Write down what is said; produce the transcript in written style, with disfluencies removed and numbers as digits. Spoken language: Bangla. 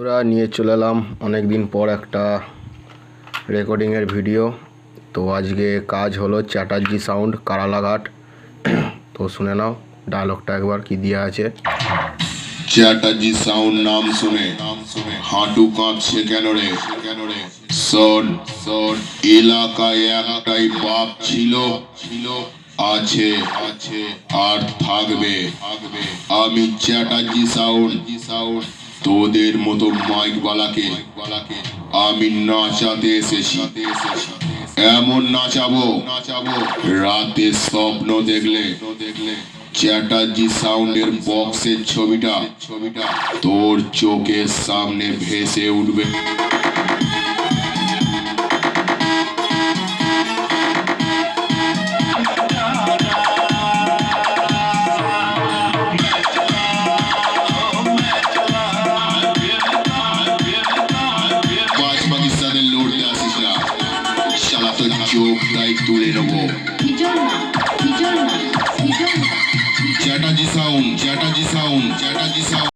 বন্ধুরা নিয়ে চলে এলাম অনেক দিন পর একটা রেকর্ডিংয়ের ভিডিও। তো আজকে কাজ হলো চ্যাটার্জি সাউন্ড কারালাঘাট। তো শুনে নাও ডায়লগটা একবার কি দেওয়া আছে। চ্যাটার্জি সাউন্ড নাম শুনে হাঁটু কাঁপছে কেন রে? শোন শোন, এলাকায় একটাই বাপ ছিল, আছে আর থাকবে। আমি চ্যাটার্জি সাউন্ড। তোদের মতো মাইকওয়ালাকে আমি নাচাতে এসেছি। এমন নাচাবো রাতে স্বপ্ন দেখলে চ্যাটার্জি সাউন্ডের বক্সের ছবিটা তোর চোখের সামনে ভেসে উঠবে। পাকিস্তানের লড়তে আসিস না, শালা তো চোখটাই তুলে নেবো। চ্যাটার্জি সাউন্ড।